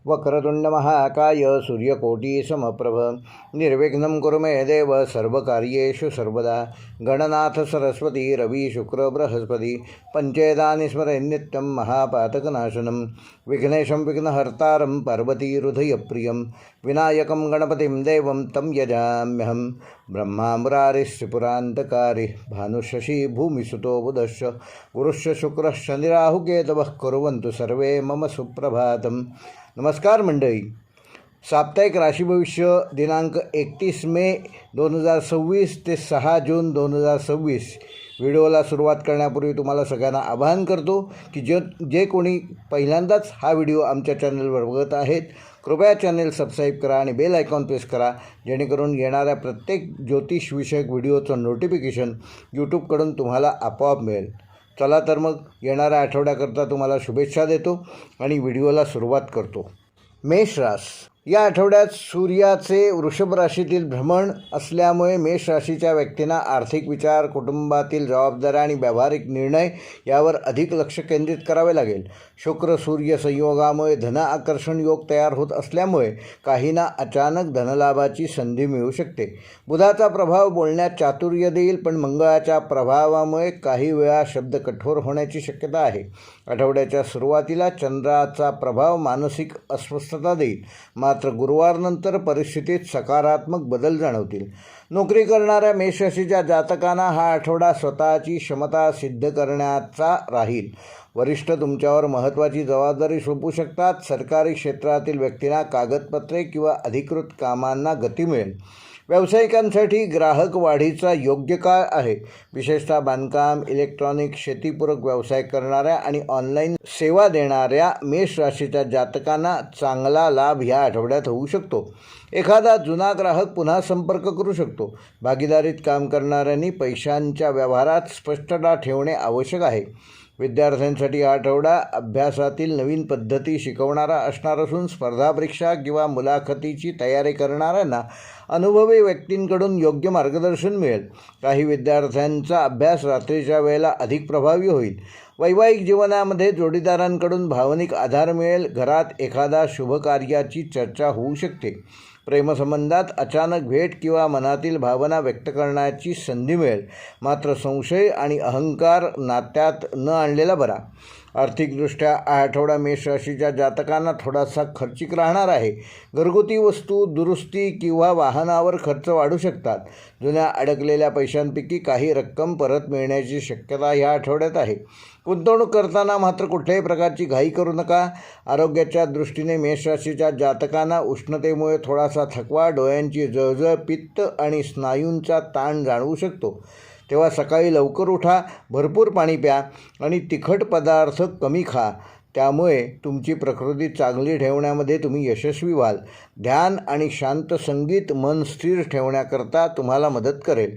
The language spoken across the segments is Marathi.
वक्रतुंड महाकाय सूर्यकोटी समप्रभ निर्विघ्नं कुरु मे देव सर्वकार्येषु सर्वदा। गणनाथ सरस्वती रवि शुक्र बृहस्पति पंचेदानि स्मरेन्नित्यं महापातकनाशनं विघ्नेशं विघ्नहर्तारं पार्वतीहृदयप्रियं विनायकं गणपतिं देवं तं यजाम्यहं। ब्रह्मा मुरारिस्त्रिपुरान्तकारि भानुशशि भूमिसुतो बुधश्च गुरुश्च शुक्रश्च निराहुकेतवः कुर्वन्तु सर्वे मम सुप्रभातम्। नमस्कार मंडळी, साप्ताहिक राशी भविष्य दिनांक 31 मे 2026 ते 6 जून 2026 व्हिडिओला सुरुवात करण्यापूर्वी तुम्हाला सगळ्यांना आवाहन करतो की जे कोणी पहिल्यांदाच हा व्हिडिओ आमच्या चॅनलवर बघत आहेत, कृपया चॅनल सबस्क्राईब करा आणि बेल आयकॉन प्रेस करा, जेणेकरून येणाऱ्या प्रत्येक ज्योतिषविषयक व्हिडिओचं नोटिफिकेशन यूट्यूबकडून तुम्हाला आपोआप मिळेल। चला तर मग येणाऱ्या आठवड्याकरता तुम्हाला शुभेच्छा देतो आणि व्हिडिओला सुरुवात करतो। मेष राशी, या आठवड्यात सूर्याचे वृषभ राशीतील भ्रमण असल्यामुळे मेष राशीच्या व्यक्तींना आर्थिक विचार, कुटुंबातील जबाबदाऱ्या आणि व्यावहारिक निर्णय यावर अधिक लक्ष केंद्रित करावे लागेल। शुक्र सूर्य संयोगामुळे धन आकर्षण योग तयार होत असल्यामुळे काहींना अचानक धनलाभाची संधी मिळू शकते। बुधाचा प्रभाव बोलण्यात चातुर्य देईल, पण मंगळाच्या प्रभावामुळे काही वेळा शब्द कठोर होण्याची शक्यता आहे। आठवड्याच्या सुरुवातीला चंद्राचा प्रभाव मानसिक अस्वस्थता देईल, मात्र गुरुवारनंतर परिस्थितीत सकारात्मक बदल जाणवतील। नोकरी करणाऱ्या मेष राशीच्या जातकांना हा आठवडा स्वतःची क्षमता सिद्ध करण्याचा राहील। वरिष्ठ तुमच्यावर महत्त्वाची जबाबदारी सोपवू शकतात। सरकारी क्षेत्रातील व्यक्तींना कागदपत्रे किंवा अधिकृत कामांना गती मिळेल। व्यावसायिकांसाठी ग्राहक वाढीचा योग्य काळ आहे। विशेषतः बांधकाम, इलेक्ट्रॉनिक, शेतीपूरक व्यवसाय करणाऱ्या आणि ऑनलाईन सेवा देणाऱ्या मेष राशीच्या जातकांना चांगला लाभ या आठवड्यात होऊ शकतो। एखादा जुना ग्राहक पुन्हा संपर्क करू शकतो। भागीदारीत काम करणाऱ्यांनी पैशांच्या व्यवहारात स्पष्टता ठेवणे आवश्यक आहे। विद्यार्थ्यांसाठी हा आठवडा अभ्यासातील नवीन पद्धती शिकवणारा असणार असून स्पर्धा परीक्षा किंवा मुलाखतीची तयारी करणाऱ्यांना अनुभवी व्यक्तींकडून योग्य मार्गदर्शन मिळेल। काही विद्यार्थ्यांचा अभ्यास रात्रीच्या वेळेला अधिक प्रभावी होईल। वैवाहिक जीवनामध्ये जोडीदारांकडून भावनिक आधार मिळेल। घरात एखादा शुभ कार्याची चर्चा होऊ शकते। प्रेमसंबंधात अचानक भेट किंवा मनातील भावना व्यक्त करण्याची संधी मिळेल, मात्र संशय आणि अहंकार नात्यात न आणलेला बरा। आर्थिकदृष्ट्या हा आठवडा मेष राशीच्या जातकांना थोडासा खर्चिक राहणार आहे। घरगुती वस्तू, दुरुस्ती किंवा वाहनावर खर्च वाढू शकतात। जुन्या अडकलेल्या पैशांपैकी काही रक्कम परत मिळण्याची शक्यता या आठवड्यात आहे। गुंतवणूक करताना मात्र कुठल्याही प्रकारची घाई करू नका। आरोग्याच्या दृष्टीने मेष राशीच्या जातकांना उष्णतेमुळे थोडासा थकवा, डोळ्यांची जळजळ, पित्त आणि स्नायूंचा ताण जाणवू शकतो। तेव्हा सकाळी लवकर उठा, भरपूर पाणी प्या आणि तिखट पदार्थ कमी खा, त्यामुळे तुमची प्रकृती चांगली ठेवण्यामध्ये तुम्ही यशस्वी व्हाल। ध्यान आणि शांत संगीत मन स्थिर ठेवण्याकरता तुम्हाला मदत करेल।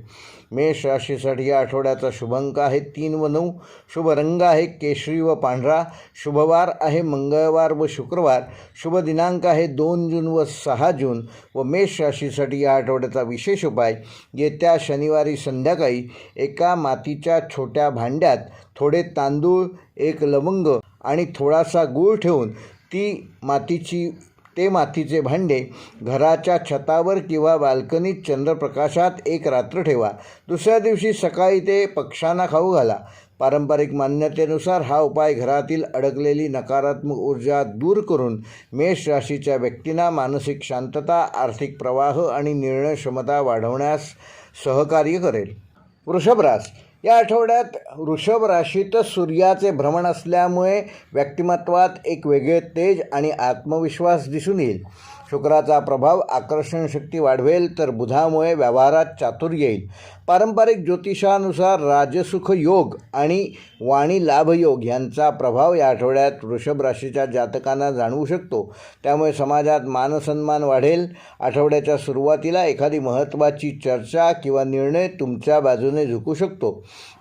मेष राशीसाठी या आठवड्याचा शुभ अंक आहे 3 व 9। शुभ रंग आहे केशरी व पांढरा। शुभवार आहे मंगळवार व शुक्रवार। शुभ दिनांक आहे 2 जून व 6 जून। व मेष राशीसाठी या आठवड्याचा विशेष उपाय, येत्या शनिवारी संध्याकाळी एका मातीच्या छोट्या भांड्यात थोडे तांदूळ, 1 लवंग आणि थोडासा गूळ ठेवून ते मातीचे भांडे घराच्या छतावर किंवा बाल्कनीत चंद्रप्रकाशात 1 रात्र ठेवा। दुसऱ्या दिवशी सकाळी ते पक्ष्यांना खाऊ घाला। पारंपरिक मान्यतेनुसार हा उपाय घरातील अडकलेली नकारात्मक ऊर्जा दूर करून मेष राशीच्या व्यक्तींना मानसिक शांतता, आर्थिक प्रवाह आणि निर्णय क्षमता वाढवण्यास सहकार्य करेल। वृषभ राशी, या आठवड्यात वृषभ राशीतच सूर्याचे भ्रमण असल्यामुळे व्यक्तिमत्वात एक वेगळे तेज आणि आत्मविश्वास दिसून येईल। शुक्राचा प्रभाव आकर्षण शक्ती वाढवेल, तर बुधामुळे व्यवहारात चातुर्य येईल। पारंपरिक ज्योतिषानुसार राजसुख योग आणि वाणी लाभ योग यांचा प्रभाव या आठवड्यात वृषभ राशीच्या जातकांना जाणवू शकतो, त्यामुळे समाजात मानसन्मान वाढेल। आठवड्याच्या सुरुवातीला एखादी महत्त्वाची चर्चा किंवा निर्णय तुमच्या बाजूने झुकू शकतो,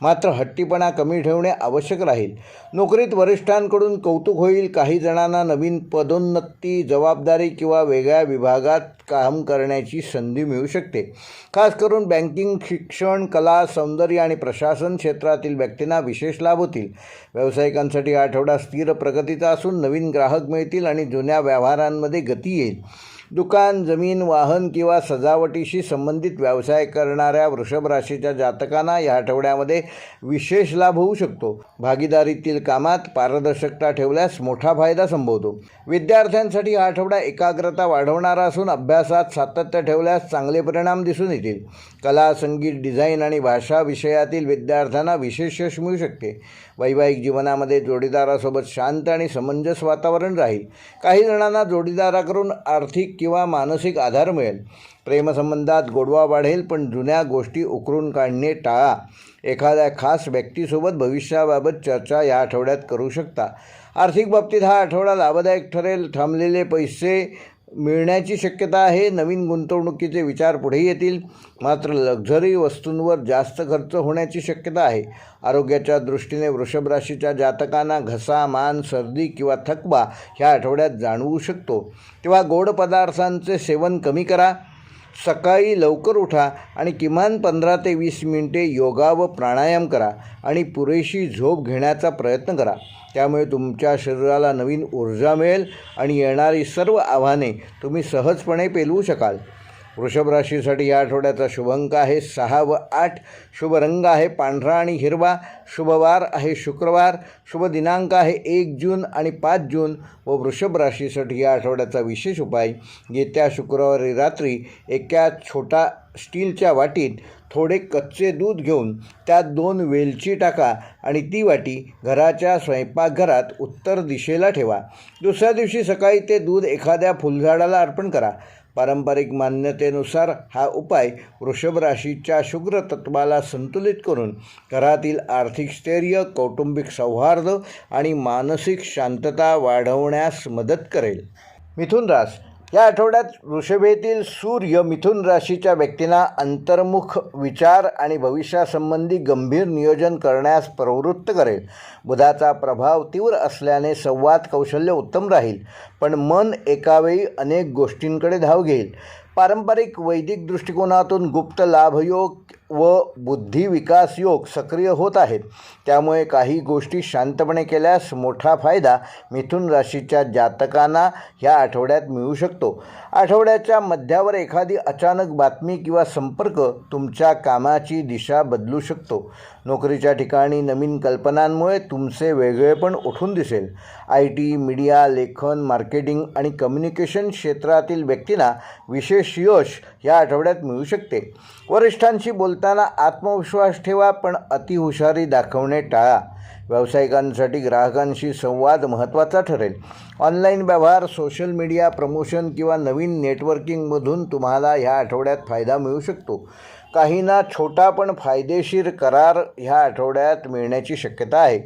मात्र हट्टीपणा कमी ठेवणे आवश्यक राहील। नोकरीत वरिष्ठांकडून कौतुक होईल। काही जणांना नवीन पदोन्नती, जबाबदारी किंवा वेगळ्या विभागात काम करण्याची संधी मिळू शकते. खास करून बँकिंग, शिक्षण, कला, सौंदर्य आणि प्रशासन क्षेत्रातील व्यक्तींना विशेष लाभ होतील. व्यावसायिकांसाठी हा आठवडा स्थिर प्रगतीचा असून नवीन ग्राहक मिळतील आणि जुन्या व्यवहारांमध्ये गती येईल. दुकान, जमीन, वाहन किंवा सजावटीशी संबंधित व्यवसाय करणाऱ्या वृषभ राशीच्या जातकांना या आठवड्यामध्ये विशेष लाभ होऊ शकतो. भागीदारीतील कामात पारदर्शकता ठेवल्यास मोठा फायदा संभवतो. विद्यार्थ्यांसाठी हा आठवडा एकाग्रता वाढवणारा असून अभ्यासात सातत्य ठेवल्यास चांगले परिणाम दिसून येतील. कला, संगीत, डिझाईन आणि भाषा विषयातील विद्यार्थ्यांना विशेष यश मिळू शकते. वैवाहिक जीवनामध्ये जोडीदारासोबत शांत आणि समंजस वातावरण राहील. काही जणांना जोडीदाराकडून आर्थिक किंवा मानसिक आधार मिळेल. प्रेमसंबंधात गोडवा वाढेल, पण जुन्या गोष्टी उकरून काढणे टाळा. एखाद्या खास व्यक्तीसोबत भविष्याबाबत चर्चा या आठवड्यात करू शकता. आर्थिक बाबतीत हा आठवडा लाभदायक ठरेल. थांबलेले पैसे मिळण्याची शक्यता आहे. नवीन गुंतवणुकीचे विचार पुढे येतील. मात्र लक्झरी वस्तूंवर जास्त खर्च होण्याची शक्यता आहे. आरोग्याच्या दृष्टीने वृषभ राशीच्या जातकांना घसा, मान, सर्दी किंवा थकवा ह्या आठवड्यात जाणवू शकतो. तेव्हा गोड पदार्थांचे सेवन कमी करा. सकाळी लवकर उठा आणि किमान 15 ते 20 मिनिटे योगा व प्राणायाम करा आणि पुरेशी झोप घेण्याचा प्रयत्न करा. त्यामुळे तुमच्या शरीराला नवीन ऊर्जा मिळेल आणि येणारी सर्व आव्हाने तुम्ही सहजपणे पेलवू शकाल. वृषभ राशीसाठी या आठवड्याचा शुभ अंक आहे 6 व 8. शुभ रंग आहे पांढरा आणि हिरवा. शुभवार आहे शुक्रवार. शुभ दिनांक आहे 1 जून आणि 5 जून. व वृषभ राशीसाठी या आठवड्याचा विशेष उपाय, येत्या शुक्रवारी रात्री एका छोटा स्टीलच्या वाटीत थोडे कच्चे दूध घेऊन त्यात 2 वेलची टाका आणि ती वाटी घराच्या स्वयंपाकघरात उत्तर दिशेला ठेवा. दुसऱ्या दिवशी सकाळी ते दूध एखाद्या फुलझाडाला अर्पण करा. पारंपरिक मान्यतेनुसार हा उपाय वृषभ राशीच्या शुक्र तत्वाला संतुलित करून घरातील आर्थिक स्थैर्य, कौटुंबिक सौहार्द आणि मानसिक शांतता वाढवण्यास मदत करेल. मिथुन रास या आठवड्यात वृषभेतील सूर्य मिथुन राशीच्या व्यक्तींना अंतर्मुख विचार आणि भविष्यासंबंधी गंभीर नियोजन करण्यास प्रवृत्त करेल. बुधाचा प्रभाव तीव्र असल्याने संवाद कौशल्य उत्तम राहील, पण मन एकावेळी अनेक गोष्टींकडे धाव घेईल. पारंपरिक वैदिक दृष्टिकोनातून गुप्त लाभयोग व बुद्धी विकास योग सक्रिय होत आहेत. त्यामुळे काही गोष्टी शांतपणे केल्यास मोठा फायदा मिथुन राशीच्या जातकांना ह्या आठवड्यात मिळू शकतो. आठवड्याच्या मध्यावर एखादी अचानक बातमी किंवा संपर्क तुमच्या कामाची दिशा बदलू शकतो. नोकरीच्या ठिकाणी नवीन कल्पनांमुळे तुमचे वेगळेपण उठून दिसेल. IT, मीडिया, लेखन, मार्केटिंग आणि कम्युनिकेशन क्षेत्रातील व्यक्तींना विशेष यश या आठवड्यात मिळू शकते. वरिष्ठांशी बोलताना आत्मविश्वास ठेवा, पण अतिहुशारी दाखवणे टाळा. व्यावसायिकांसाठी ग्राहकांशी संवाद महत्त्वाचा ठरेल. ऑनलाईन व्यवहार, सोशल मीडिया प्रमोशन किंवा नवीन नेटवर्किंगमधून तुम्हाला ह्या आठवड्यात फायदा मिळू शकतो. काहींना छोटा पण फायदेशीर करार ह्या आठवड्यात मिळण्याची शक्यता आहे.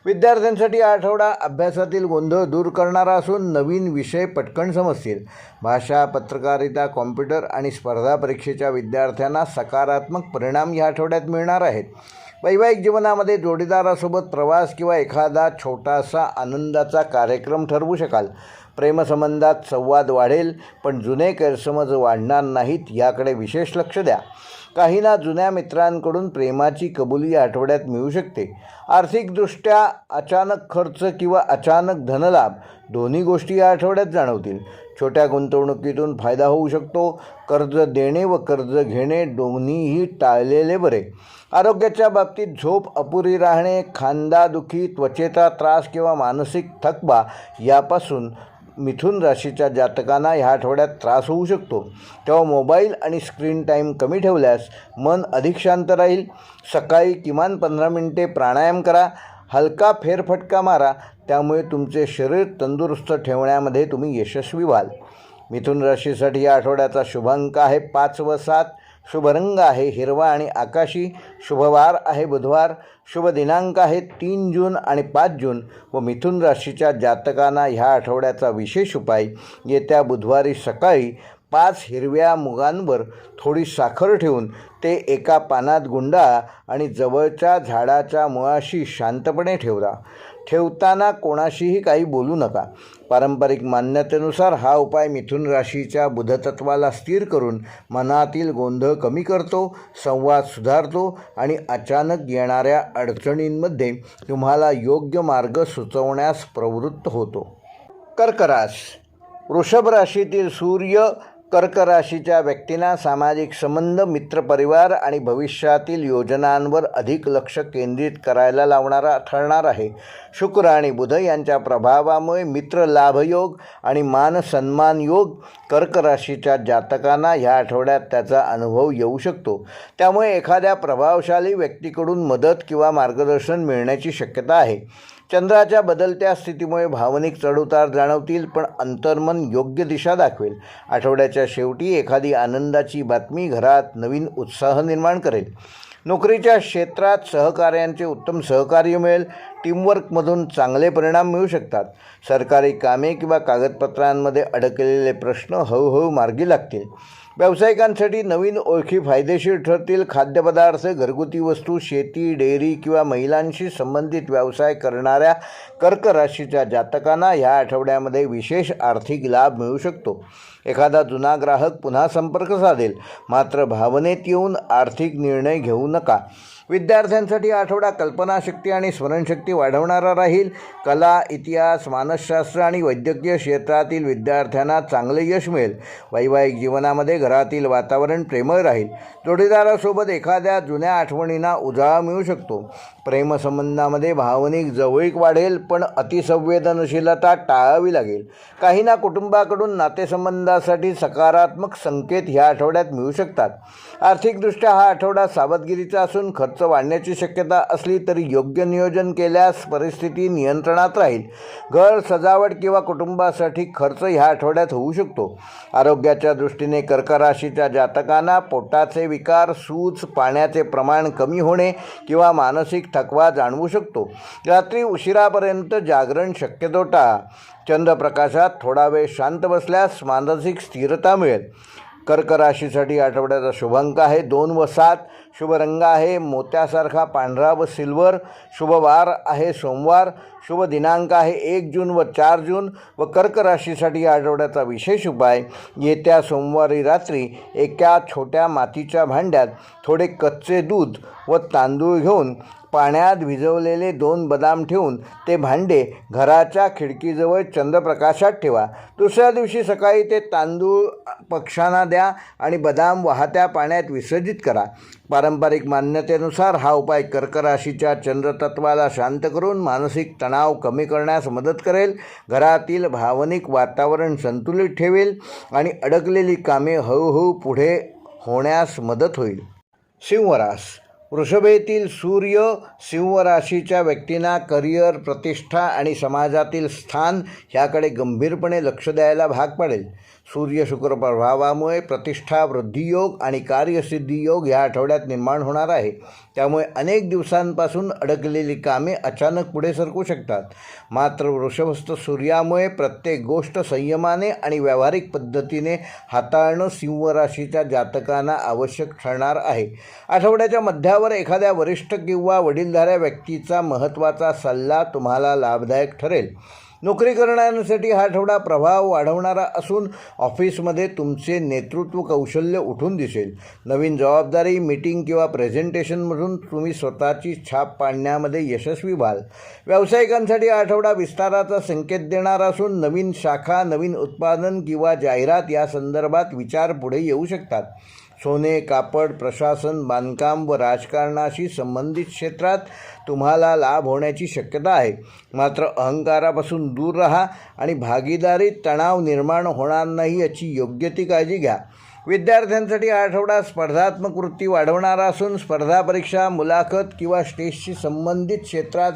विद्यार्थ्यांसाठी हा आठवडा अभ्यासातील गोंधळ दूर करणारा असून नवीन विषय पटकन समजतील. भाषा, पत्रकारिता, कॉम्प्युटर आणि स्पर्धा परीक्षेच्या विद्यार्थ्यांना सकारात्मक परिणाम ह्या आठवड्यात मिळणार आहेत. वैवाहिक जीवनामध्ये जोडीदारासोबत प्रवास किंवा एखादा छोटासा आनंदाचा कार्यक्रम ठरवू शकाल. प्रेमसंबंधात संवाद वाढेल, पण जुने गैरसमज वाढणार नाहीत याकडे विशेष लक्ष द्या. काहींना जुन्या मित्रांकडून प्रेमाची कबुली या आठवड्यात मिळू शकते. आर्थिकदृष्ट्या अचानक खर्च किंवा अचानक धनलाभ दोन्ही गोष्टी या आठवड्यात जाणवतील. छोट्या गुंतवणुकीतून फायदा होऊ शकतो. कर्ज देणे व कर्ज घेणे दोन्हीही टाळलेले बरे. आरोग्याच्या बाबतीत झोप अपुरी राहणे, खांदादुखी, त्वचेचा त्रास किंवा मानसिक थकवा यापासून मिथुन राशीच्या जातकांना ह्या आठवड्यात त्रास होऊ शकतो. तेव्हा मोबाईल आणि स्क्रीन टाईम कमी ठेवल्यास मन अधिक शांत राहील. सकाळी किमान 15 मिनिटे प्राणायाम करा. हलका फेरफटका मारा. त्यामुळे तुमचे शरीर तंदुरुस्त ठेवण्यामध्ये तुम्ही यशस्वी व्हाल. मिथुन राशीसाठी या आठवड्याचा शुभांक आहे 5 व 7. शुभ रंग आहे हिरवा आणि आकाशी. शुभवार आहे बुधवार. शुभ दिनांक आहे 3 जून आणि 5 जून. व मिथुन राशीच्या जातकांना ह्या आठवड्याचा विशेष उपाय, येत्या बुधवारी सकाळी 5 हिरव्या मुगांवर थोडी साखर ठेवून ते एका पानात गुंडाळा आणि जवळच्या झाडाच्या मुळाशी शांतपणे ठेवा. ठेवताना कोणाशीही काही बोलू नका. पारंपरिक मान्यतेनुसार हा उपाय मिथुन राशीच्या बुधतत्वाला स्थिर करून मनातील गोंधळ कमी करतो, संवाद सुधारतो आणि अचानक येणाऱ्या अडचणींमध्ये तुम्हाला योग्य मार्ग सुचवण्यास प्रवृत्त होतो. कर्क राशी. वृषभ राशीतील सूर्य कर्क राशीच्या व्यक्तींना सामाजिक संबंध, मित्रपरिवार आणि भविष्यातील योजनांवर अधिक लक्ष केंद्रित करायला लावणारा ठरणार आहे. शुक्र आणि बुध यांच्या प्रभावामुळे मित्र लाभयोग आणि मान सन्मान योग कर्क राशीच्या जातकांना ह्या आठवड्यात त्याचा अनुभव येऊ शकतो. त्यामुळे एखाद्या प्रभावशाली व्यक्तीकडून मदत किंवा मार्गदर्शन मिळण्याची शक्यता आहे. चंद्राच्या बदलत्या स्थितीमुळे भावनिक चढउतार जाणवतील, पण अंतर्मन योग्य दिशा दाखवेल. आठवड्याच्या शेवटी एखादी आनंदाची बातमी घरात नवीन उत्साह निर्माण करेल. नोकरीच्या क्षेत्रात सहकार्यांचे उत्तम सहकार्य मिळेल. टीमवर्कमधून चांगले परिणाम मिळू शकतात. सरकारी कामे किंवा कागदपत्रांमध्ये अडकलेले प्रश्न हळूहळू मार्गी लागतील. व्यावसायिकांसाठी नवीन ओळखी फायदेशीर ठरतील. खाद्यपदार्थ, घरगुती वस्तू, शेती, डेअरी किंवा महिलांशी संबंधित व्यवसाय करणाऱ्या कर्क राशीच्या जातकांना ह्या आठवड्यामध्ये विशेष आर्थिक लाभ मिळू शकतो. एखादा जुना ग्राहक पुन्हा संपर्क साधेल, मात्र भावनेत येऊन आर्थिक निर्णय घेऊ नका. विद्यार्थ्यांसाठी आठवडा कल्पनाशक्ती आणि स्मरणशक्ती वाढवणारा राहील. कला, इतिहास, मानसशास्त्र आणि वैद्यकीय क्षेत्रातील विद्यार्थ्यांना चांगले यश मिळेल. वैवाहिक जीवनामध्ये घरातील वातावरण प्रेमळ राहील. जोडीदारासोबत एखाद्या जुन्या आठवणींना उजाळा मिळू शकतो. प्रेमसंबंधामध्ये भावनिक जवळीक वाढेल, पण अतिसंवेदनशीलता टाळावी लागेल. काहींना कुटुंबाकडून नातेसंबंधासाठी सकारात्मक संकेत ह्या आठवड्यात मिळू शकतात. आर्थिकदृष्ट्या हा आठवडा सावधगिरीचा असून खर्च वाढण्याची शक्यता असली तरी योग्य नियोजन केल्यास परिस्थिती नियंत्रणात राहील. घर, सजावट किंवा कुटुंबासाठी खर्च ह्या आठवड्यात होऊ शकतो. आरोग्याच्या दृष्टीने कर्क राशीच्या जातकांना पोटाचे विकार, सूज, पाण्याचे प्रमाण कमी होणे किंवा मानसिक थकवा जाणवू शकतो. रात्री उशिरापर्यंत जागरण शक्यतो टाळा. चंद्रप्रकाशात थोडा वेळ शांत बसल्यास मानसिक स्थिरता मिळेल. कर्क राशीसाठी आठवड्याचा शुभ अंक आहे 2 व 7. शुभ रंग आहे मोत्यासारखा पांढरा व सिल्वर. शुभ वार आहे सोमवार. शुभ दिनांक आहे 1 जून व 4 जून. व कर्क राशीसाठी आठवड्याचा विशेष उपाय, येत्या सोमवारी रात्री एका छोट्या मातीच्या भांड्यात थोडे कच्चे दूध व तांदूळ घेऊन पाण्यात भिजवलेले 2 बदाम ठेवून ते भांडे घराच्या खिडकीजवळ चंद्रप्रकाशात ठेवा. दुसऱ्या दिवशी सकाळी ते तांदूळ पक्ष्यांना द्या आणि बदाम वाहत्या पाण्यात विसर्जित करा. पारंपरिक मान्यतेनुसार हा उपाय कर्क राशीच्या चंद्रतत्वाला शांत करून मानसिक तणाव कमी करण्यास मदत करेल. घरातील भावनिक वातावरण संतुलित ठेवेल आणि अडकलेली कामे हळूहळू पुढे होण्यास मदत होईल. सिंह राशी. वृषभेतील सूर्य सिंह राशीच्या व्यक्तींना करिअर, प्रतिष्ठा आणि समाजातील स्थान ह्याकडे गंभीरपणे लक्ष द्यायला भाग पडेल. सूर्य शुक्र प्रभावामुळे प्रतिष्ठा वृद्धी योग आणि कार्यसिद्धी योग ह्या आठवड्यात निर्माण होणार आहे. त्यामुळे अनेक दिवसांपासून अडकलेली कामे अचानक पुढे सरकू शकतात. मात्र वृषभस्थ सूर्यामुळे प्रत्येक गोष्ट संयमाने आणि व्यावहारिक पद्धतीने हाताळणं सिंह राशीच्या जातकांना आवश्यक ठरणार आहे. आठवड्याच्या मध्यावर एखाद्या वरिष्ठ किंवा वडीलधाऱ्या व्यक्तीचा महत्त्वाचा सल्ला तुम्हाला लाभदायक ठरेल. नोकरी करणाऱ्यांसाठी हा आठवडा प्रभाव वाढवणारा असून ऑफिसमध्ये तुमचे नेतृत्व कौशल्य उठून दिसेल. नवीन जबाबदारी, मीटिंग किंवा प्रेझेंटेशनमधून तुम्ही स्वतःची छाप पाडण्यामध्ये यशस्वी व्हाल. व्यावसायिकांसाठी हा आठवडा विस्ताराचा संकेत देणारा असून नवीन शाखा, नवीन उत्पादन किंवा जाहिरात या संदर्भात विचार पुढे येऊ शकतात. सोने, कापड, प्रशासन, बांधकाम व राजकारणाशी संबंधित क्षेत्रात तुम्हाला लाभ होण्याची शक्यता आहे. मात्र अहंकारापासून दूर राहा आणि भागीदारीत तणाव निर्माण होणार नाही याची योग्य ती काळजी घ्या. विद्यार्थ्यांसाठी हा आठवडा स्पर्धात्मक वृत्ती वाढवणारा असून स्पर्धा परीक्षा, मुलाखत किंवा स्टेजशी संबंधित क्षेत्रात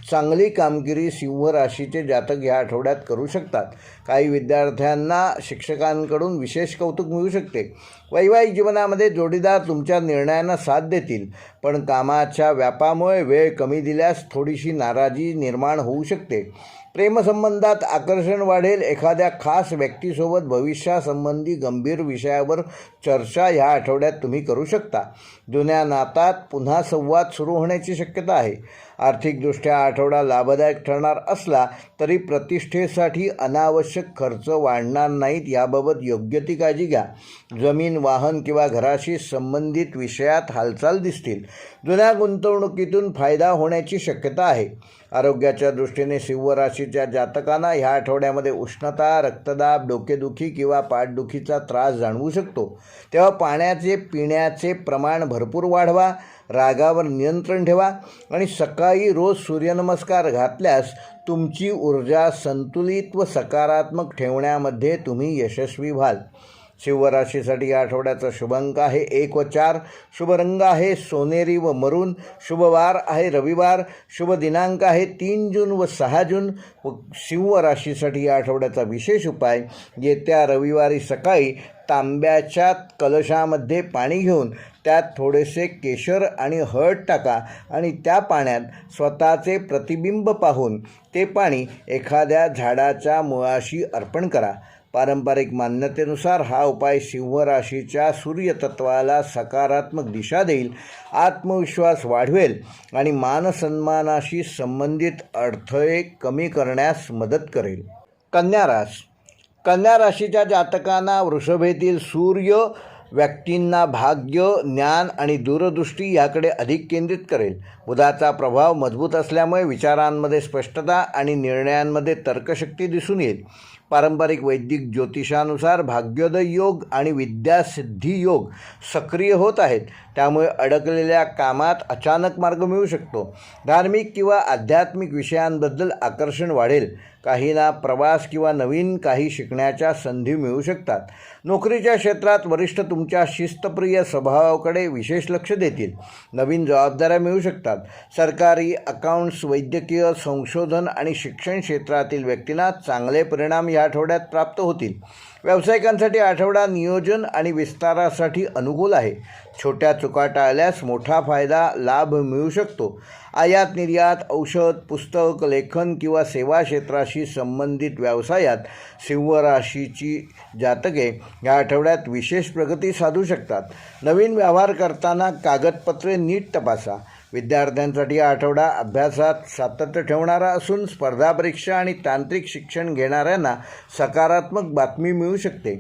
चांगली कामगिरी सिंह राशीचे जातक या आठवड्यात करू शकतात. काही विद्यार्थ्यांना शिक्षकांकडून विशेष कौतुक मिळू शकते. वैवाहिक जीवनामध्ये जोडीदार तुमच्या निर्णयांना साथ देतील, पण कामाच्या व्यापामुळे वेळ कमी दिल्यास थोडीशी नाराजी निर्माण होऊ शकते. प्रेमसंबंधात आकर्षण वाढेल. एखाद्या खास व्यक्तीसोबत भविष्यासंबंधी गंभीर विषयावर चर्चा ह्या आठवड्यात तुम्ही करू शकता. जुन्या नातात पुन्हा संवाद सुरू होण्याची शक्यता आहे. आर्थिकदृष्ट्या आठवडा लाभदायक ठरणार असला तरी प्रतिष्ठेसाठी अनावश्यक खर्च वाढणार नाहीत, याबाबत योग्य ती काळजी घ्या. जमीन, वाहन किंवा घराशी संबंधित विषयात हालचाल दिसतील. जुन्या गुंतवणुकीतून फायदा होण्याची शक्यता आहे. आरोग्याच्या दृष्टीने सिंह राशीच्या जातकांना ह्या आठवड्यामध्ये उष्णता, रक्तदाब, डोकेदुखी किंवा पाठदुखीचा त्रास जाणवू शकतो. तेव्हा पाण्याचे पिण्याचे प्रमाण भरपूर वाढवा, रागावर नियंत्रण ठेवा आणि सकाळी रोज सूर्यनमस्कार घातल्यास तुमची ऊर्जा संतुलित व सकारात्मक ठेवण्यामध्ये तुम्ही यशस्वी व्हाल. सिंह राशीसाठी या आठवड्याचा शुभ अंक आहे 1 व 4. शुभ रंग आहे सोनेरी व मरून. शुभ वार आहे रविवार. शुभ दिनांक आहे 3 जून व 6 जून. व सिंह राशीसाठी या आठवड्याचा विशेष उपाय, येत्या रविवारी सकाळी तांब्याच्या कलशामध्ये पाणी घेऊन त्यात थोडेसे केशर आणि हळद टाका आणि त्या पाण्यात स्वतःचे प्रतिबिंब पाहून ते पाणी एखाद्या झाडाच्या मुळाशी अर्पण करा. पारंपरिक मान्यतेनुसार हा उपाय सिंह राशीच्या सूर्यतत्वाला सकारात्मक दिशा देईल, आत्मविश्वास वाढवेल आणि मानसन्मानाशी संबंधित अडथळे कमी करण्यास मदत करेल. कन्या राशीच्या जातकांना वृषभेतील सूर्य व्यक्तींना भाग्य, ज्ञान आणि दूरदृष्टी याकडे अधिक केंद्रित करेल. बुधाचा प्रभाव मजबूत असल्यामुळे विचारांमध्ये स्पष्टता आणि निर्णयांमध्ये तर्कशक्ती दिसून येईल. पारंपरिक वैदिक ज्योतिषानुसार भाग्योदय योग आणि विद्यासिद्धी योग सक्रिय होत आहेत, त्यामुळे अडकलेल्या कामात अचानक मार्ग मिळू शकतो. धार्मिक किंवा आध्यात्मिक विषयांबद्दल आकर्षण वाढेल. काहींना प्रवास किंवा नवीन काही शिकण्याच्या संधी मिळू शकतात. नोकरीच्या क्षेत्रात वरिष्ठ तुमच्या शिस्तप्रिय स्वभावाकडे विशेष लक्ष देतील. नवीन जबाबदाऱ्या मिळू शकतात. सरकारी, अकाउंट्स, वैद्यकीय, संशोधन आणि शिक्षण क्षेत्रातील व्यक्तींना चांगले परिणाम या आठवड्यात प्राप्त होतील. व्यावसायिकांसाठी आठवडा नियोजन आणि विस्तारासाठी अनुकूल आहे. छोट्या चुका टाळल्यास मोठा लाभ मिळू शकतो. आयात निर्यात, औषध, पुस्तक, लेखन किंवा सेवा क्षेत्राशी संबंधित व्यवसायात सिंह राशीची जातके या आठवड्यात विशेष प्रगती साधू शकतात. नवीन व्यवहार करताना कागदपत्रे नीट तपासा. विद्यार्थ्यांसाठी हा आठवडा अभ्यासात सातत्य ठेवणारा असून स्पर्धा परीक्षा आणि तांत्रिक शिक्षण घेणाऱ्यांना सकारात्मक बातमी मिळू शकते.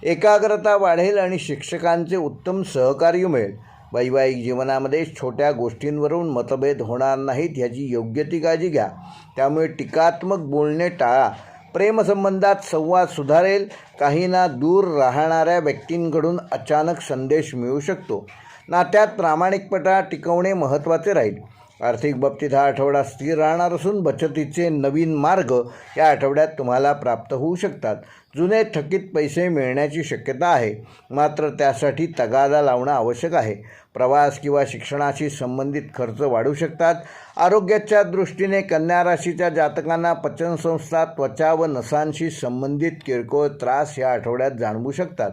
एकाग्रता वाढेल आणि शिक्षकांचे उत्तम सहकार्य मिळेल. वैवाहिक जीवनामध्ये छोट्या गोष्टींवरून मतभेद होणार नाहीत याची योग्य ती काळजी घ्या. त्यामुळे टीकात्मक बोलणे टाळा. प्रेमसंबंधात संवाद सुधारेल. काहींना दूर राहणाऱ्या व्यक्तींकडून अचानक संदेश मिळू शकतो. नात्यात प्रामाणिकपणा टिकवणे महत्त्वाचे राहील. आर्थिक बाबतीत हा आठवडा स्थिर राहणार असून बचतीचे नवीन मार्ग या आठवड्यात तुम्हाला प्राप्त होऊ शकतात. जुने थकीत पैसे मिळण्याची शक्यता आहे, मात्र त्यासाठी तगादा लावणं आवश्यक आहे. प्रवास किंवा शिक्षणाशी संबंधित खर्च वाढू शकतात. आरोग्याच्या दृष्टीने कन्या राशीच्या जातकांना पचनसंस्था, त्वचा व नसांशी संबंधित किरकोळ त्रास या आठवड्यात जाणवू शकतात.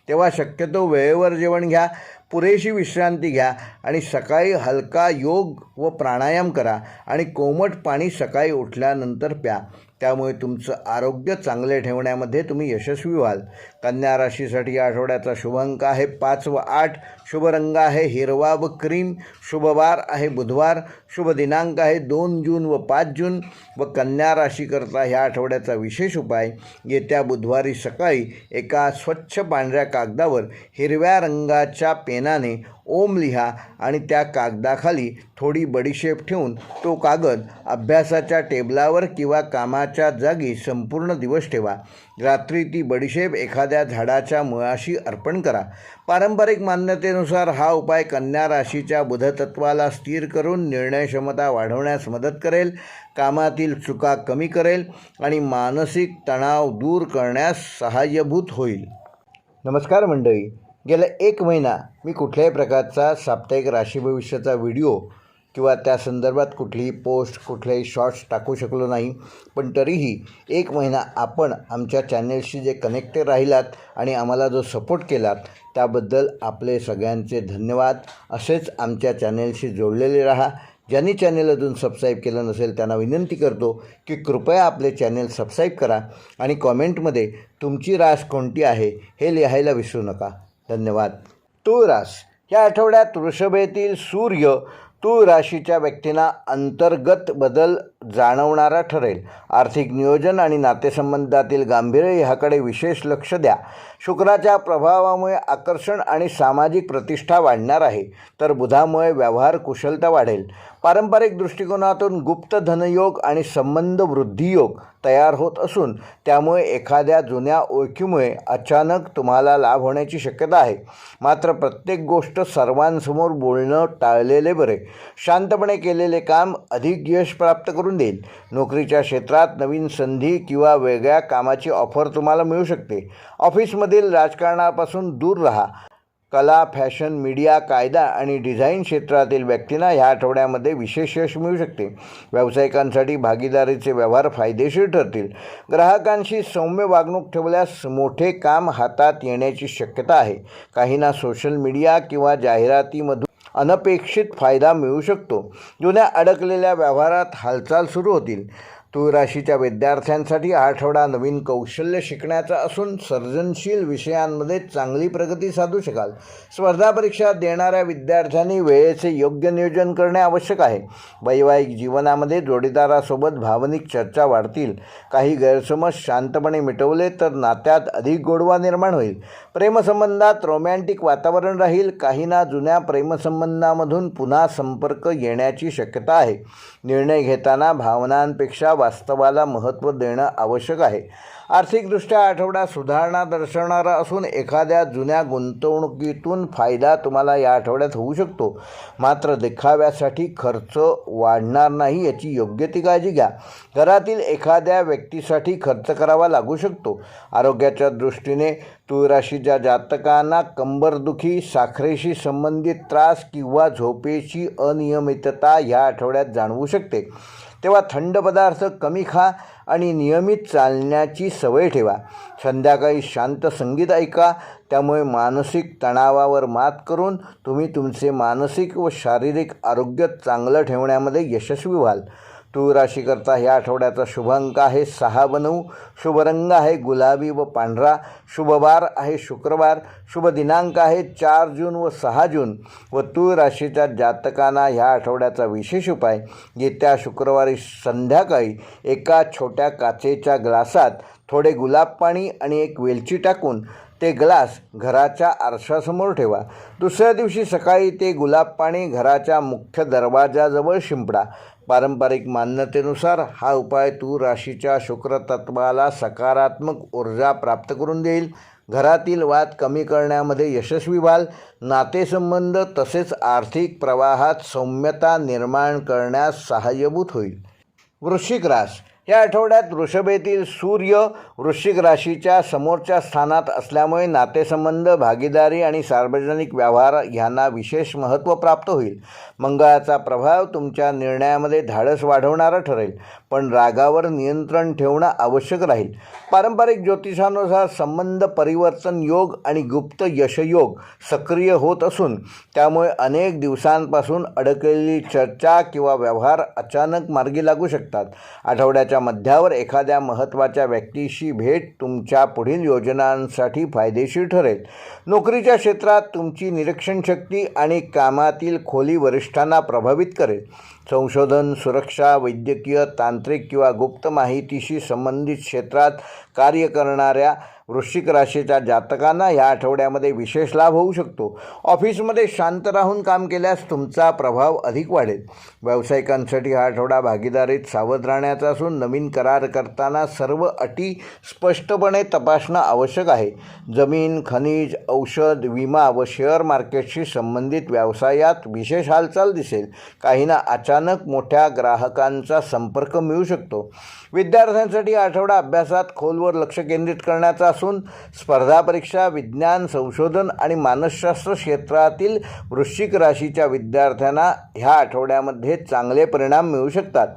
तेव्हा शक्यतो वेळेवर जेवण घ्या, पुरेशी विश्रांती घ्या आणि सकाळी हलका योग व प्राणायाम करा आणि कोमट पाणी सकाळी उठल्यानंतर प्या. त्यामुळे तुमचं आरोग्य चांगले ठेवण्यामध्ये तुम्ही यशस्वी व्हाल. कन्या राशीसाठी या आठवड्याचा शुभ अंक आहे 5 व 8. शुभ रंग आहे हिरवा व क्रीम. शुभ वार आहे बुधवार. शुभ दिनांक आहे 2 जून व 5 जून. व कन्या राशीकरता ह्या आठवड्याचा विशेष उपाय, येत्या बुधवारी सकाळी एका स्वच्छ पांढऱ्या कागदावर हिरव्या रंगाच्या पेनाने ओम लिहा आणि त्या कागदाखाली थोडी बडीशेप ठेवून तो कागद अभ्यासाच्या टेबलावर किंवा कामाच्या जागी संपूर्ण दिवस ठेवा. रात्री ती बडीशेप एखाद्या झाडाच्या मुळाशी अर्पण करा. पारंपरिक मान्यतेनुसार हा उपाय कन्या राशीच्या बुधतत्वाला स्थिर करून निर्णय क्षमता वाढवण्यास मदत करेल, कामातील चुका कमी करेल आणि मानसिक तणाव दूर करण्यास सहाय्यभूत होईल. नमस्कार मंडळी, गेल्या 1 महिना मी कुठल्याही प्रकारचा साप्ताहिक राशी भविष्याचा व्हिडिओ किंवा त्या संदर्भात कुठलीही पोस्ट, कुठलेही शॉर्ट्स टाकू शकलो नाही. पण तरीही 1 महिना आपण आमच्या चॅनेलशी जे कनेक्टेड राहिलात आणि आम्हाला जो सपोर्ट केलात त्याबद्दल आपले सगळ्यांचे धन्यवाद. असेच आमच्या चॅनेलशी जोडलेले राहा. ज्यांनी चॅनेल अजून सबस्क्राईब केलं नसेल त्यांना विनंती करतो की कृपया आपले चॅनेल सबस्क्राईब करा आणि कॉमेंटमध्ये तुमची रास कोणती आहे हे लिहायला विसरू नका. धन्यवाद. तुळ रास, या आठवड्यात वृषभेतील सूर्य तूळ राशीच्या व्यक्तींना अंतर्गत बदल जाणवणारा ठरेल. आर्थिक नियोजन आणि नातेसंबंधातील गांभीर्य ह्याकडे विशेष लक्ष द्या. शुक्राच्या प्रभावामुळे आकर्षण आणि सामाजिक प्रतिष्ठा वाढणार आहे, तर बुधामुळे व्यवहार कुशलता वाढेल. पारंपरिक दृष्टिकोनातून गुप्त धनयोग आणि संबंध वृद्धियोग तयार होत असून त्यामुळे एखाद्या जुन्या ओळखीमुळे अचानक तुम्हाला लाभ होण्याची शक्यता आहे. मात्र प्रत्येक गोष्ट सर्वांसमोर बोलणं टाळलेले बरे. शांतपणे केलेले काम अधिक यश प्राप्त करून देईल. नोकरीच्या क्षेत्रात नवीन संधी किंवा वेगळ्या कामाची ऑफर तुम्हाला मिळू शकते. ऑफिसमधील राजकारणापासून दूर राहा. कला, फॅशन, मीडिया, कायदा आणि डिझाईन क्षेत्रातील व्यक्तींना ह्या आठवड्यामध्ये विशेष यश मिळू शकते. व्यावसायिकांसाठी भागीदारीचे व्यवहार फायदेशीर ठरतील. ग्राहकांशी सौम्य वागणूक ठेवल्यास मोठे काम हातात येण्याची शक्यता आहे. काहींना सोशल मीडिया किंवा जाहिरातीमधून अनपेक्षित फायदा मिळू शकतो. जुन्या अडकलेल्या व्यवहारात हालचाल सुरू होतील. तूळ राशीच्या विद्यार्थ्यांसाठी हा आठवडा नवीन कौशल्य शिकण्याचा असून सर्जनशील विषयांमध्ये चांगली प्रगती साधू शकाल. स्पर्धा परीक्षा देणाऱ्या विद्यार्थ्यांनी वेळेचे योग्य नियोजन करणे आवश्यक आहे. वैवाहिक जीवनामध्ये जोडीदारासोबत भावनिक चर्चा वाढतील. काही गैरसमज शांतपणे मिटवले तर नात्यात अधिक गोडवा निर्माण होईल. प्रेमसंबंधात रोमॅन्टिक वातावरण राहील. काहींना जुन्या प्रेमसंबंधामधून पुन्हा संपर्क येण्याची शक्यता आहे. निर्णय घेताना भावनांपेक्षा वास्तवाला महत्त्व देणं आवश्यक आहे. आर्थिकदृष्ट्या आठवडा सुधारणा दर्शवणारा असून एखाद्या जुन्या गुंतवणुकीतून फायदा तुम्हाला या आठवड्यात होऊ शकतो. मात्र दिखाव्यासाठी खर्च वाढणार नाही याची योग्य ती काळजी घ्या. घरातील एखाद्या व्यक्तीसाठी खर्च करावा लागू शकतो. आरोग्याच्या दृष्टीने तूळ राशीच्या जातकांना कंबरदुखी, साखरेशी संबंधित त्रास किंवा झोपेची अनियमितता या आठवड्यात जाणवू शकते. तेव्हा थंड पदार्थ कमी खा आणि नियमित चालण्याची सवय ठेवा. संध्याकाळी शांत संगीत ऐका. त्यामुळे मानसिक तणावावर मात करून तुम्ही तुमचे मानसिक व शारीरिक आरोग्य चांगलं ठेवण्यामध्ये यशस्वी व्हाल. तूळ राशीकरता ह्या आठवड्याचा शुभ अंक आहे 6 व 9. शुभ रंग आहे गुलाबी व पांढरा. शुभ वार आहे शुक्रवार. शुभ दिनांक आहे 4 जून व 6 जून. व तूळ राशीच्या जातकांना ह्या आठवड्याचा विशेष उपाय, येत्या शुक्रवारी संध्याकाळी एका छोट्या काचेच्या ग्लासात थोडे गुलाब पाणी आणि एक वेलची टाकून ते ग्लास घराच्या आरशासमोर ठेवा. दुसऱ्या दिवशी सकाळी ते गुलाब पाणी घराच्या मुख्य दरवाजाजवळ शिंपडा. पारंपरिक मान्यतेनुसार हा उपाय तूळ राशीच्या शुक्रतत्वाला सकारात्मक ऊर्जा प्राप्त करून देईल. घरातील वाद कमी करण्यामध्ये यशस्वी व्हाल. नातेसंबंध तसेच आर्थिक प्रवाहात सौम्यता निर्माण करण्यास सहाय्यभूत होईल. वृश्चिक रास. या आठवड्यात वृषभेतील सूर्य वृश्चिक राशीच्या समोरच्या स्थानात असल्यामुळे नातेसंबंध, भागीदारी आणि सार्वजनिक व्यवहार ह्यांना विशेष महत्त्व प्राप्त होईल. मंगळाचा प्रभाव तुमच्या निर्णयामध्ये धाडस वाढवणारा ठरेल, पण रागावर नियंत्रण ठेवणं आवश्यक राहील. पारंपरिक ज्योतिषानुसार संबंध परिवर्तन योग आणि गुप्त यशयोग सक्रिय होत असून त्यामुळे अनेक दिवसांपासून अडकलेली चर्चा किंवा व्यवहार अचानक मार्गी लागू शकतात. आठवड्याच्या मध्यावर एखाद्या महत्त्वाच्या व्यक्तीशी भेट तुमच्या पुढील योजनांसाठी फायदेशीर ठरेल. नोकरीच्या क्षेत्रात तुमची निरीक्षण शक्ती आणि कामातील खोली वरिष्ठांना प्रभावित करेल. संशोधन, सुरक्षा, वैद्यकीय, तांत्रिक किंवा गुप्त माहितीशी संबंधित क्षेत्रात कार्य करणाऱ्या वृश्चिक राशीच्या जातकांना या आठवड्यामध्ये विशेष लाभ होऊ शकतो. ऑफिसमध्ये शांत राहून काम केल्यास तुमचा प्रभाव अधिक वाढेल. व्यावसायिकांसाठी हा आठवडा भागीदारीत सावध राहण्याचा असून नवीन करार करताना सर्व अटी स्पष्टपणे तपासणं आवश्यक आहे. जमीन, खनिज, औषध, विमा व शेअर मार्केटशी संबंधित व्यवसायात विशेष हालचाल दिसेल. काहींना अचानक मोठ्या ग्राहकांचा संपर्क मिळू शकतो. विद्यार्थ्यांसाठी आठवडा अभ्यासात खोलवर लक्ष केंद्रित करण्याचा असून स्पर्धा परीक्षा, विज्ञान, संशोधन आणि मानसशास्त्र क्षेत्रातील वृश्चिक राशीच्या विद्यार्थ्यांना ह्या आठवड्यामध्ये चांगले परिणाम मिळू शकतात.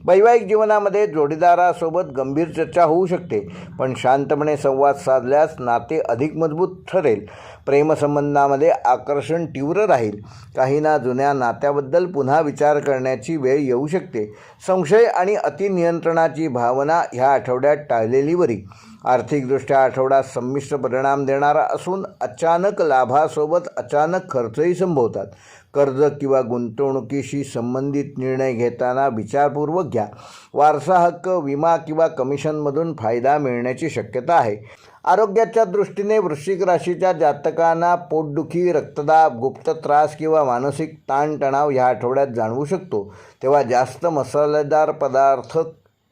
वैवाहिक जीवनामध्ये जोडीदारासोबत गंभीर चर्चा होऊ शकते, पण शांतपणे संवाद साधल्यास नाते अधिक मजबूत ठरेल. प्रेमसंबंधामध्ये आकर्षण तीव्र राहील. काहींना जुन्या नात्याबद्दल पुन्हा विचार करण्याची वेळ येऊ शकते. संशय आणि अतिनियंत्रणाची भावना ह्या आठवड्यात टाळलेली बरी. आर्थिकदृष्ट्या आठवडा संमिश्र परिणाम देणारा असून अचानक लाभासोबत अचानक खर्चही संभवतात. कर्ज किंवा गुंतवणुकीशी संबंधित निर्णय घेताना विचारपूर्वक घ्या. वारसा हक्क, विमा किंवा कमिशनमधून फायदा मिळण्याची शक्यता आहे. आरोग्याच्या दृष्टीने वृश्चिक राशीच्या जातकांना पोटदुखी, रक्तदाब, गुप्त त्रास किंवा मानसिक ताणतणाव ह्या आठवड्यात जाणवू शकतो. तेव्हा जास्त मसालेदार पदार्थ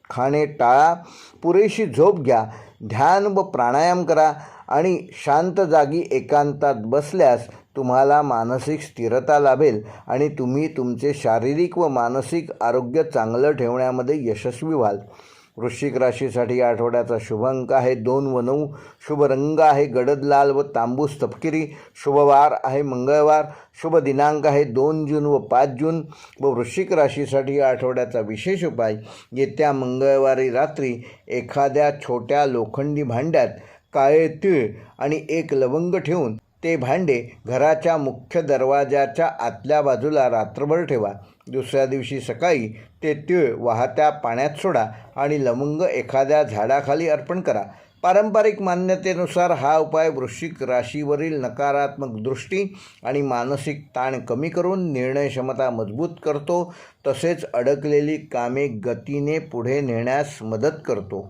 खाणे टाळा. पुरेशी झोप घ्या. ध्यान व प्राणायाम करा आणि शांत जागी एकांतात बसल्यास तुम्हाला मानसिक स्थिरता लाभेल आणि तुम्ही तुमचे शारीरिक व मानसिक आरोग्य चांगलं ठेवण्यामध्ये यशस्वी व्हाल. वृश्चिक राशीसाठी या आठवड्याचा शुभ अंक आहे 2 व 9. शुभ रंग आहे गडद लाल व तांबूस तपकिरी. शुभवार आहे मंगळवार. शुभ दिनांक आहे 2 जून व 5 जून. व वृश्चिक राशीसाठी या आठवड्याचा विशेष उपाय, येत्या मंगळवारी रात्री एखाद्या छोट्या लोखंडी भांड्यात काळे तीळ आणि 1 लवंग ठेवून ते भांडे घराच्या मुख्य दरवाजाच्या आतल्या बाजूला रात्रभर ठेवा. दुसऱ्या दिवशी सकाळी ते तीळ वाहत्या पाण्यात सोडा आणि लवंग एखाद्या झाडाखाली अर्पण करा. पारंपरिक मान्यतेनुसार हा उपाय वृश्चिक राशीवरील नकारात्मक दृष्टी आणि मानसिक ताण कमी करून निर्णय क्षमता मजबूत करतो, तसेच अडकलेली कामे गतीने पुढे नेण्यास मदत करतो.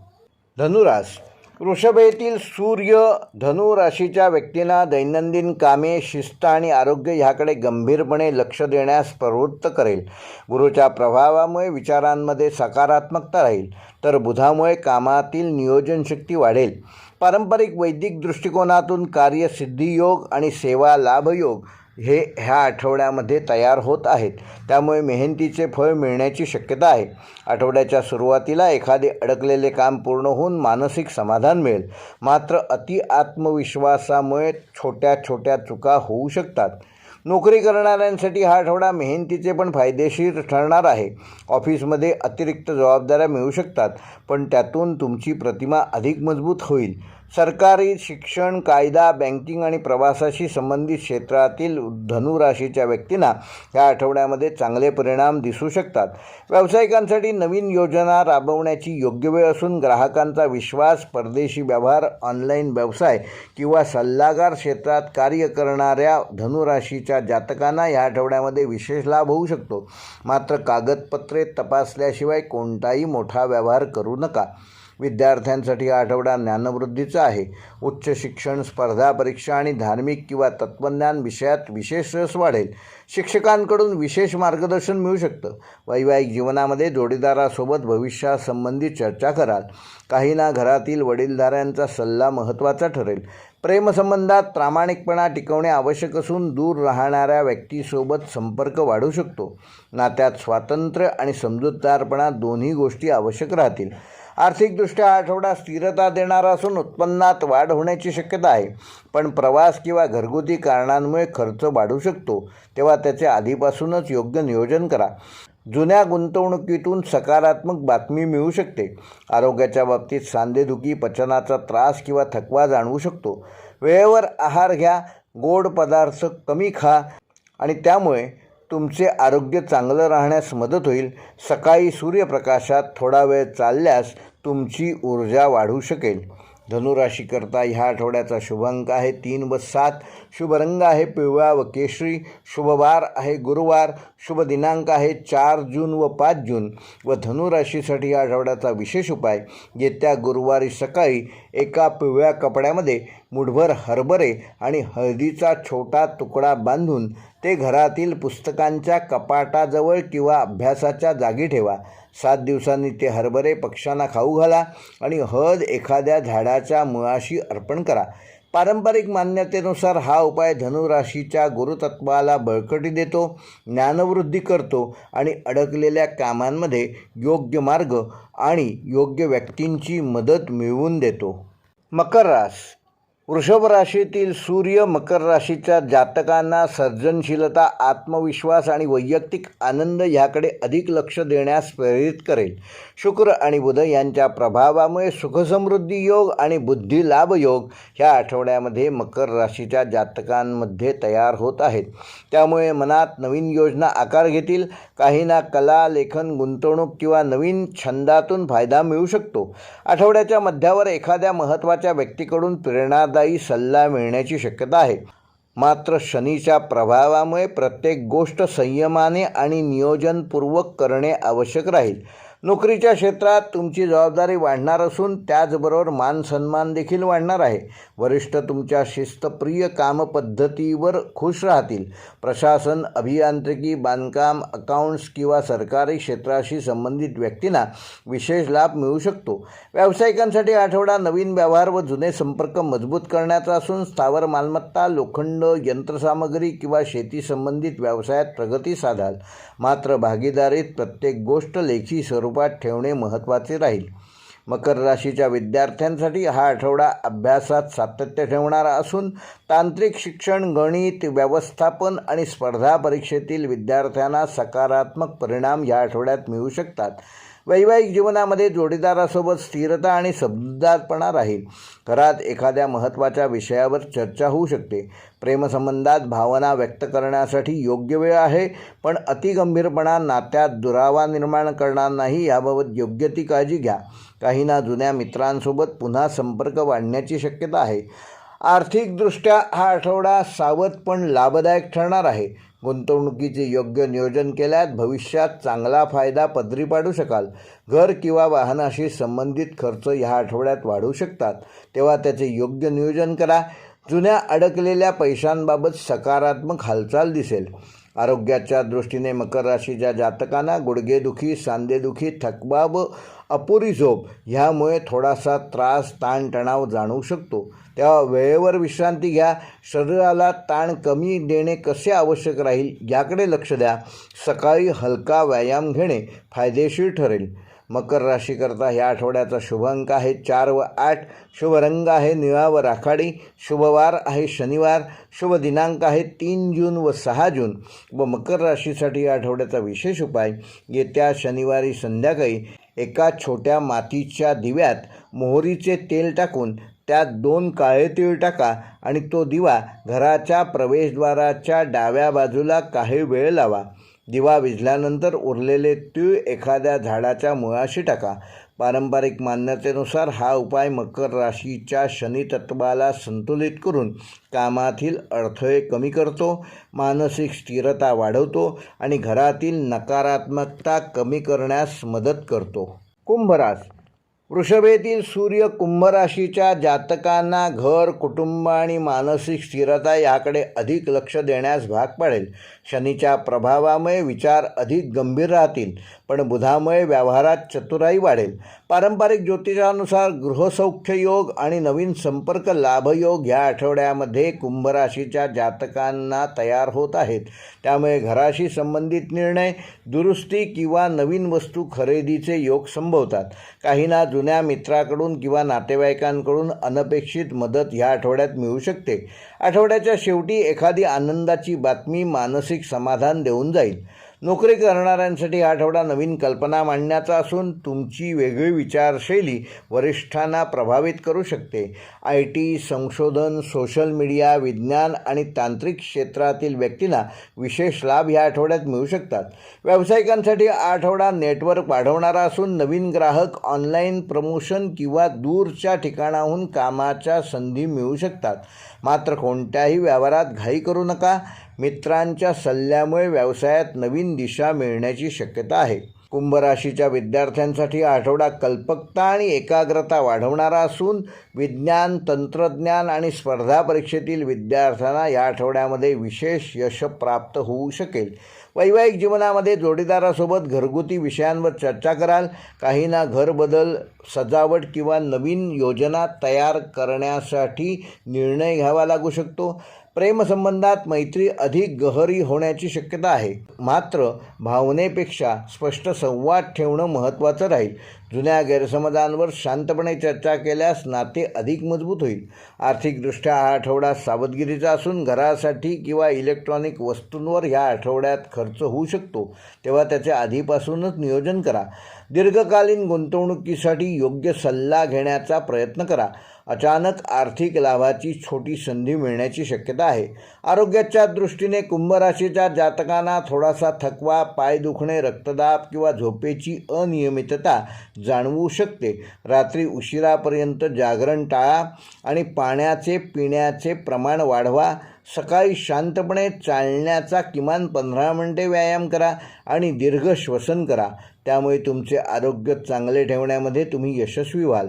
धनुरास. वृषभेतील सूर्य धनु राशीच्या व्यक्तींना दैनंदिन कामे, शिस्त आणि आरोग्य ह्याकडे गंभीरपणे लक्ष देण्यास प्रवृत्त करेल. गुरूच्या प्रभावामुळे विचारांमध्ये सकारात्मकता राहील, तर बुधामुळे कामातील नियोजनशक्ती वाढेल. पारंपरिक वैदिक दृष्टिकोनातून कार्यसिद्धी योग आणि सेवा लाभ योग ह्या आठवड्यामध्ये तयार होत आहेत. त्यामुळे मेहनतीचे फळ मिळण्याची शक्यता आहे. आठवड्याच्या सुरुवातीला एखादे अडकलेले काम पूर्ण होऊन मानसिक समाधान मिळेल. मात्र अति आत्मविश्वासामुळे छोट्या छोट्या चुका होऊ शकतात. नोकरी करणाऱ्यांसाठी हा आठवडा मेहनतीचे पण फायदेशीर ठरणार आहे. ऑफिसमध्ये अतिरिक्त जबाबदाऱ्या मिळू शकतात, पण त्यातून तुमची प्रतिमा अधिक मजबूत होईल. सरकारी, शिक्षण, कायदा, बँकिंग आणि प्रवासाशी संबंधित क्षेत्रातील धनुराशीच्या व्यक्तींना या आठवड्यामध्ये चांगले परिणाम दिसू शकतात. व्यावसायिकांसाठी नवीन योजना राबवण्याची योग्य वेळ असून ग्राहकांचा विश्वास, परदेशी व्यवहार, ऑनलाईन व्यवसाय किंवा सल्लागार क्षेत्रात कार्य करणाऱ्या धनुराशीच्या जातकांना या आठवड्यामध्ये विशेष लाभ होऊ शकतो. मात्र कागदपत्रे तपासल्याशिवाय कोणताही मोठा व्यवहार करू नका. विद्यार्थ्यांसाठी हा आठवडा ज्ञानवृद्धीचा आहे. उच्च शिक्षण, स्पर्धा परीक्षा आणि धार्मिक किंवा तत्त्वज्ञान विषयात विशेष रस वाढेल. शिक्षकांकडून विशेष मार्गदर्शन मिळू शकतं. वैवाहिक जीवनामध्ये जोडीदारासोबत भविष्यासंबंधी चर्चा कराल. काहींना घरातील वडीलधाऱ्यांचा सल्ला महत्त्वाचा ठरेल. प्रेमसंबंधात प्रामाणिकपणा टिकवणे आवश्यक असून दूर राहणाऱ्या व्यक्तीसोबत संपर्क वाढू शकतो. नात्यात स्वातंत्र्य आणि समजूतदारपणा दोन्ही गोष्टी आवश्यक राहतील. आर्थिकदृष्ट्या हा आठवडा स्थिरता देणारा असून उत्पन्नात वाढ होण्याची शक्यता आहे. पण प्रवास किंवा घरगुती कारणांमुळे खर्च वाढू शकतो, तेव्हा त्याचे आधीपासूनच योग्य नियोजन करा. जुन्या गुंतवणुकीतून सकारात्मक बातमी मिळू शकते. आरोग्याच्या बाबतीत सांधेदुखी, पचनाचा त्रास किंवा थकवा जाणवू शकतो. वेळेवर आहार घ्या, गोड पदार्थ कमी खा आणि त्यामुळे तुमचे आरोग्य चांगलं राहण्यास मदत होईल. सकाळी सूर्यप्रकाशात थोडा वेळ चालल्यास तुमची ऊर्जा वाढू शकेल. धनुराशीकरता ह्या आठवड्याचा शुभ अंक आहे 3 व 7. शुभ रंग आहे पिवळा व केशरी. शुभवार आहे गुरुवार. शुभ दिनांक आहे 4 जून व 5 जून. व धनुराशीसाठी या आठवड्याचा विशेष उपाय, येत्या गुरुवारी सकाळी एका पिवळ्या कपड्यामध्ये मुठभर हरभरे आणि हळदीचा छोटा तुकडा बांधून ते घरातील पुस्तकांच्या कपाटाजवळ किंवा अभ्यासाच्या जागी ठेवा. 7 दिवसांनी ते हरभरे पक्ष्यांना खाऊ घाला आणि हळद एखाद्या झाडाच्या मुळाशी अर्पण करा. पारंपरिक मान्यतेनुसार हा उपाय धनुराशीच्या गुरुतत्वाला बळकटी देतो, ज्ञानवृद्धी करतो आणि अडकलेल्या कामांमध्ये योग्य मार्ग आणि योग्य व्यक्तींची मदत मिळवून देतो. मकर रास. वृषभ राशीतील सूर्य मकर राशीच्या जातकांना सर्जनशीलता, आत्मविश्वास आणि वैयक्तिक आनंद ह्याकडे अधिक लक्ष देण्यास प्रेरित करेल. शुक्र आणि बुध यांच्या प्रभावामुळे सुखसमृद्धी योग आणि बुद्धिलाभ योग ह्या आठवड्यामध्ये मकर राशीच्या जातकांमध्ये तयार होत आहेत. त्यामुळे मनात नवीन योजना आकार घेतील. काहींना कला, लेखन, गुंतवणूक किंवा नवीन छंदातून फायदा मिळू शकतो. आठवड्याच्या मध्यावर एखाद्या महत्त्वाच्या व्यक्तीकडून प्रेरणादायी सल्ला मिळण्याची शक्यता आहे. मात्र शनीच्या प्रभावामुळे प्रत्येक गोष्ट संयमाने आणि नियोजनपूर्वक करणे आवश्यक राहील. नोकरीच्या क्षेत्रात तुमची जबाबदारी वाढणार असून त्याचबरोबर मानसन्मान देखील वाढणार आहे. वरिष्ठ तुमच्या शिस्तप्रिय कामपद्धतीवर खुश राहतील. प्रशासन, अभियांत्रिकी, बांधकाम, अकाउंट्स किंवा सरकारी क्षेत्राशी संबंधित व्यक्तींना विशेष लाभ मिळू शकतो. व्यावसायिकांसाठी आठवडा नवीन व्यवहार व जुने संपर्क मजबूत करण्याचा असून स्थावर मालमत्ता, लोखंड, यंत्रसामग्री किंवा शेती संबंधित व्यवसायात प्रगती साधाल. मात्र भागीदारीत प्रत्येक गोष्ट लेखी स्वरूपात ठेवणे महत्त्वाचे राहील. मकर राशीच्या विद्यार्थ्यांसाठी हा आठवडा अभ्यासात सातत्य ठेवणारा असून तांत्रिक शिक्षण, गणित, व्यवस्थापन आणि स्पर्धा परीक्षेतील विद्यार्थ्यांना सकारात्मक परिणाम या आठवड्यात मिळू शकतात. वैवाहिक जीवनामध्ये जोडीदारासोबत स्थिरता आणि समजूतदारपणा राहील. घरात एखाद्या महत्त्वाच्या विषयावर चर्चा होऊ शकते. प्रेमसंबंधात भावना व्यक्त करण्यासाठी योग्य वेळ आहे, पण अतिगंभीरपणा नात्यात दुरावा निर्माण करणार नाही याबाबत योग्य ती काळजी घ्या. काहींना जुन्या मित्रांसोबत पुन्हा संपर्क वाढण्याची शक्यता आहे. आर्थिकदृष्ट्या हा आठवडा सावध पण लाभदायक ठरणार आहे. गुंतवणुकीचे योग्य नियोजन केल्यास भविष्यात चांगला फायदा पदरी पाडू शकाल. घर किंवा वाहनाशी संबंधित खर्च ह्या आठवड्यात वाढू शकतात, तेव्हा त्याचे योग्य नियोजन करा. जुन्या अडकलेल्या पैशांबाबत सकारात्मक हालचाल दिसेल. आरोग्याच्या दृष्टीने मकर राशीच्या जातकांना गुडघेदुखी, सांधेदुखी, थकवा व अपुरी झोप ह्यामुळे थोडासा त्रास, ताणतणाव जाणवू शकतो. तेव्हा वेळेवर विश्रांती घ्या. शरीराला ताण कमी देणे कसे आवश्यक राहील याकडे लक्ष द्या. सकाळी हलका व्यायाम घेणे फायदेशीर ठरेल. मकर राशीकरता ह्या आठवड्याचा शुभ अंक आहे 4 व 8. शुभ रंग आहे निळा व राखाडी. शुभवार आहे शनिवार. शुभ दिनांक आहे 3 जून व 6 जून. व मकर राशीसाठी या आठवड्याचा विशेष उपाय, येत्या शनिवारी संध्याकाळी एका छोट्या मातीच्या दिव्यात मोहरीचे तेल टाकून त्यात 2 काळे तीळ टाका आणि तो दिवा घराच्या प्रवेशद्वाराच्या डाव्या बाजूला काही वेळ लावा. दिवा विझल्यानंतर उरलेले तीळ एखाद्या झाडाच्या मुळाशी टाका. पारंपरिक मान्यतेनुसार हा उपाय मकर राशीच्या शनी तत्वाला संतुलित करून कामातील अडथळे कमी करतो, मानसिक स्थिरता वाढवतो आणि घरातील नकारात्मकता कमी करण्यास मदत करतो. कुंभ राशी. वृषभेतील सूर्य कुंभ राशीच्या जातकांना घर, कुटुंब आणि मानसिक स्थिरता याकडे अधिक लक्ष देण्यास भाग पाडेल. शनीच्या प्रभावामुळे विचार अधिक गंभीर राहतील, पण बुधामुळे व्यवहारात चतुराई वाढेल. पारंपरिक ज्योतिषानुसार गृहसौख्य योग आणि नवीन संपर्क लाभयोग ह्या आठवड्यामध्ये कुंभ राशीच्या जातकांना तयार होत आहेत. त्यामुळे घराशी संबंधित निर्णय, दुरुस्ती किंवा नवीन वस्तू खरेदीचे योग संभवतात. काहींना जुन्या मित्राकडून किंवा नातेवाईकांकडून अनपेक्षित मदत ह्या आठवड्यात मिळू शकते. आठवड्याच्या शेवटी एखादी आनंदाची बातमी मानसिक समाधान देऊन जाईल. नोकरी करणाऱ्यांसाठी हा आठवडा नवीन कल्पना मांडण्याचा असून तुमची वेगळी विचारशैली वरिष्ठांना प्रभावित करू शकते. IT, संशोधन, सोशल मीडिया, विज्ञान आणि तांत्रिक क्षेत्रातील व्यक्तींना विशेष लाभ ह्या आठवड्यात मिळू शकतात. व्यावसायिकांसाठी हा आठवडा नेटवर्क वाढवणारा असून नवीन ग्राहक, ऑनलाईन प्रमोशन किंवा दूरच्या ठिकाणाहून कामाच्या संधी मिळू शकतात. मात्र कोणत्याही व्यवहारात घाई करू नका. मित्रांच्या सल्ल्यामुळे व्यवसायात नवीन दिशा मिळण्याची शक्यता आहे. कुंभ राशीच्या विद्यार्थ्यांसाठी आठवडा कल्पकता आणि एकाग्रता वाढवणारा असून विज्ञान, तंत्रज्ञान आणि स्पर्धा परीक्षेतील विद्यार्थ्यांना या आठवड्यामध्ये विशेष यश प्राप्त होऊ शकेल. वैवाहिक जीवनामध्ये जोडीदारासोबत घरगुती विषयांवर चर्चा कराल. काहींना घर बदल, सजावट किंवा नवीन योजना तयार करण्यासाठी निर्णय घ्यावा लागू शकतो. प्रेमसंबंधात मैत्री अधिक गहरी होण्याची शक्यता आहे. मात्र भावनेपेक्षा स्पष्ट संवाद ठेवणं महत्त्वाचं राहील. जुन्या गैरसमजांवर शांतपणे चर्चा केल्यास नाते अधिक मजबूत होईल. आर्थिकदृष्ट्या हा आठवडा सावधगिरीचा असून घरासाठी किंवा इलेक्ट्रॉनिक वस्तूंवर ह्या आठवड्यात खर्च होऊ शकतो, तेव्हा त्याचे आधीपासूनच नियोजन करा. दीर्घकालीन गुंतवणुकीसाठी योग्य सल्ला घेण्याचा प्रयत्न करा. अचानक आर्थिक लाभाची छोटी संधी मिळण्याची शक्यता आहे. आरोग्याच्या दृष्टीने कुंभ राशीच्या जातकांना थोडासा थकवा, पाय दुखणे, रक्तदाब किंवा झोपेची अनियमितता जाणवू शकते. रात्री उशिरापर्यंत जागरण टाळा आणि पाण्याचे पिण्याचे प्रमाण वाढवा. सकाळी शांतपणे चालण्याचा किमान 15 मिनिटे व्यायाम करा आणि दीर्घ श्वसन करा. त्यामुळे तुमचे आरोग्य चांगले ठेवण्यामध्ये तुम्ही यशस्वी व्हाल.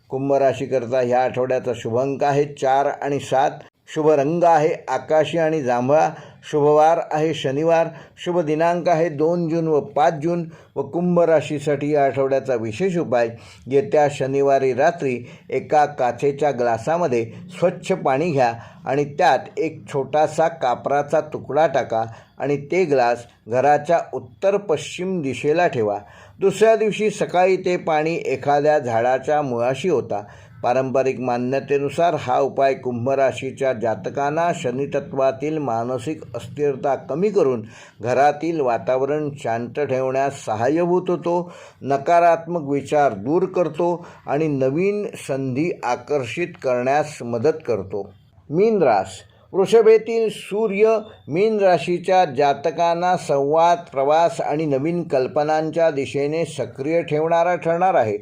कुंभ राशीकरता ह्या आठवड्याचा शुभ अंक आहे 4 आणि 7. शुभ रंग आहे आकाशी आणि जांभळा. शुभवार आहे शनिवार. शुभ दिनांक आहे 2 जून व 5 जून. व कुंभ राशीसाठी या आठवड्याचा विशेष उपाय, येत्या शनिवारी रात्री एका काचेच्या ग्लासामध्ये स्वच्छ पाणी घ्या आणि त्यात एक छोटासा कापराचा तुकडा टाका आणि ते ग्लास घराच्या उत्तर पश्चिम दिशेला ठेवा. दुसऱ्या दिवशी सकाळी ते पाणी एखाद्या झाडाच्या मुळाशी ओता. पारंपरिक मान्यतेनुसार हा उपाय कुंभ राशीच्या जातकांना शनितत्वातील मानसिक अस्थिरता कमी करून घरातील वातावरण शांत ठेवण्यास सहाय्यभूत होतो, नकारात्मक विचार दूर करतो आणि नवीन संधी आकर्षित करण्यास मदत करतो. मीन रास. वृषभेतील सूर्य मीन राशीच्या जातकांना संवाद, प्रवास आणि नवीन कल्पनांच्या दिशेने सक्रिय ठेवणारा ठरणार आहे.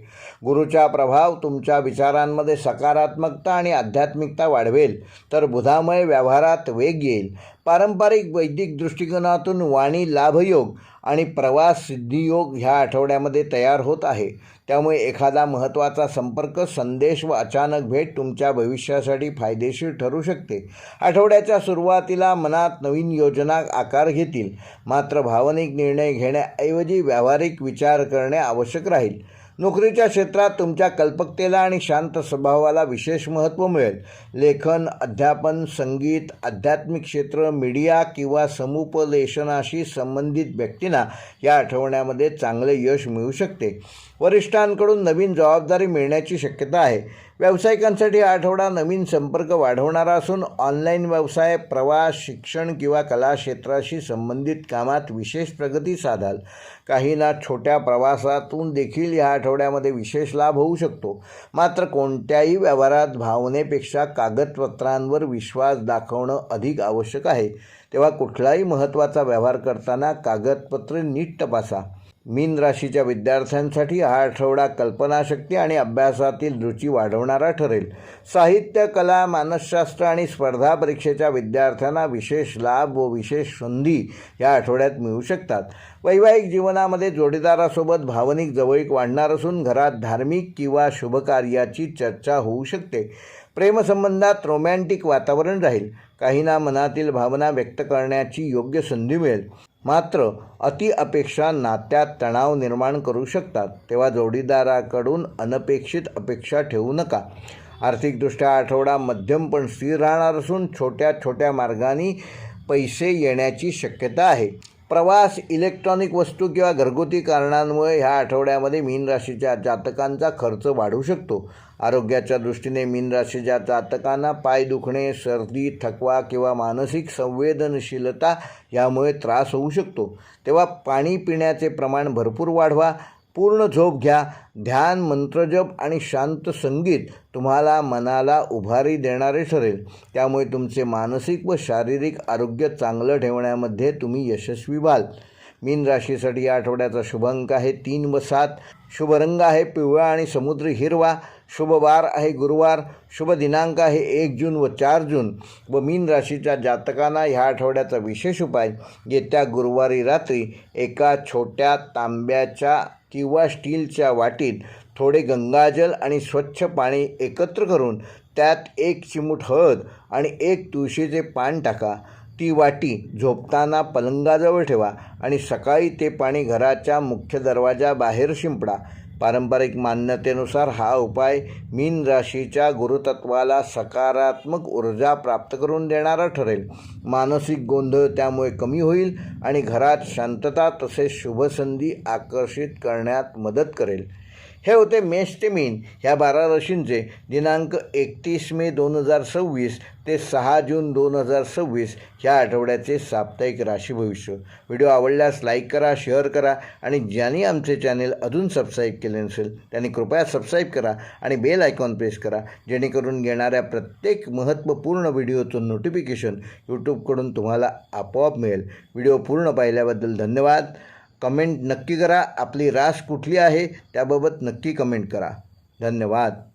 गुरुचा प्रभाव तुमच्या विचारांमध्ये सकारात्मकता आणि आध्यात्मिकता वाढवेल, तर बुधामुळे व्यवहारात वेग येईल. पारंपरिक वैदिक दृष्टिकोनातून वाणी लाभयोग आणि प्रवास सिद्धियोग ह्या आठवड्यामध्ये तयार होत आहे. त्यामुळे एखादा महत्त्वाचा संपर्क, संदेश व अचानक भेट तुमच्या भविष्यासाठी फायदेशीर ठरू शकते. आठवड्याच्या सुरुवातीला मनात नवीन योजना आकार घेतील, मात्र भावनिक निर्णय घेण्याऐवजी व्यावहारिक विचार करणे आवश्यक राहील. नोकरीच्या क्षेत्रात तुमच्या कल्पकतेला आणि शांत स्वभावाला विशेष महत्त्व मिळेल. लेखन, अध्यापन, संगीत, आध्यात्मिक क्षेत्र, मीडिया किंवा समुपदेशनाशी संबंधित व्यक्तींना या आठवड्यामध्ये चांगले यश मिळू शकते. वरिष्ठांकडून नवीन जबाबदारी मिळण्याची शक्यता आहे. व्यावसायिकांसाठी हा आठवडा नवीन संपर्क वाढवणारा असून ऑनलाईन व्यवसाय, प्रवास, शिक्षण किंवा कला क्षेत्राशी संबंधित कामात विशेष प्रगती साधाल. काहींना छोट्या प्रवासातून देखील या आठवड्यामध्ये विशेष लाभ होऊ शकतो. मात्र कोणत्याही व्यवहारात भावनेपेक्षा कागदपत्रांवर विश्वास दाखवणं अधिक आवश्यक आहे. तेव्हा कुठलाही महत्त्वाचा व्यवहार करताना कागदपत्रे नीट तपासा. मीन राशीच्या विद्यार्थ्यांसाठी हा आठवडा कल्पनाशक्ती आणि अभ्यासातील रुची वाढवणारा ठरेल. साहित्य, कला, मानसशास्त्र आणि स्पर्धा परीक्षेच्या विद्यार्थ्यांना विशेष लाभ व विशेष संधी या आठवड्यात मिळू शकतात. वैवाहिक जीवनामध्ये जोडीदारासोबत भावनिक जवळीक वाढणार असून घरात धार्मिक किंवा शुभकार्याची चर्चा होऊ शकते. प्रेमसंबंधात रोमॅन्टिक वातावरण राहील. काहींना मनातील भावना व्यक्त करण्याची योग्य संधी मिळेल. मात्र अति अपेक्षा नात्यात तणाव निर्माण करू शकतात. तेव्हा जोडीदाराकडून अनपेक्षित अपेक्षा ठेवू नका. आर्थिकदृष्ट्या आठवडा मध्यम पण स्थिर राहणार असून छोट्या छोट्या मार्गांनी पैसे येण्याची शक्यता आहे. प्रवास, इलेक्ट्रॉनिक वस्तू किंवा घरगुती कारणांमुळे ह्या आठवड्यामध्ये मीन राशीच्या जातकांचा खर्च वाढू शकतो. आरोग्याच्या दृष्टीने मीन राशीच्या जातकांना पाय दुखणे, सर्दी, थकवा किंवा मानसिक संवेदनशीलता यामुळे त्रास होऊ शकतो. तेव्हा पाणी पिण्याचे प्रमाण भरपूर वाढवा. पूर्ण झोप घ्या. ध्यान, मंत्रजप आणि शांत संगीत तुम्हाला मनाला उभारी देणारे ठरेल. त्यामुळे तुमचे मानसिक व शारीरिक आरोग्य चांगलं ठेवण्यामध्ये तुम्ही यशस्वी व्हाल. मीन राशीसाठी या आठवड्याचा शुभ अंक आहे 3 व 7. शुभ रंग आहे पिवळा आणि समुद्री हिरवा. शुभ वार आहे गुरुवार. शुभ दिनांक आहे 1 जून व 4 जून. व मीन राशीच्या जातकांना ह्या आठवड्याचा विशेष उपाय, येत्या गुरुवारी रात्री एका छोट्या तांब्याच्या किंवा स्टीलच्या वाटीत थोडे गंगाजल आणि स्वच्छ पाणी एकत्र करून त्यात 1 चिमूट हळद आणि 1 तुळशीचे पान टाका. ती वाटी झोपताना पलंगाजवळ ठेवा आणि सकाळी ते पाणी घराच्या मुख्य दरवाजाबाहेर शिंपडा. पारंपरिक मान्यतेनुसार हा उपाय मीन राशीच्या गुरुतत्वाला सकारात्मक ऊर्जा प्राप्त करून देणारा ठरेल. मानसिक गोंधळ त्यामुळे कमी होईल आणि घरात शांतता तसेच शुभसंधी आकर्षित करण्यात मदत करेल. हे होते मेष ते मीन ह्या 12 राशींचे दिनांक 31 मे 2026 ते 6 जून 2026 ह्या आठवड्याचे साप्ताहिक राशी भविष्य. व्हिडिओ आवडल्यास लाईक करा, शेअर करा आणि ज्यांनी आमचे चॅनेल अजून सबस्क्राईब केले नसेल त्यांनी कृपया सबस्क्राईब करा आणि बेल आयकॉन प्रेस करा, जेणेकरून येणाऱ्या प्रत्येक महत्त्वपूर्ण व्हिडिओचं नोटिफिकेशन यूट्यूबकडून तुम्हाला आपोआप मिळेल. व्हिडिओ पूर्ण पाहिल्याबद्दल धन्यवाद. कमेंट नक्की करा, आपली रास कुठली आहे त्याबाबत नक्की कमेंट करा. धन्यवाद.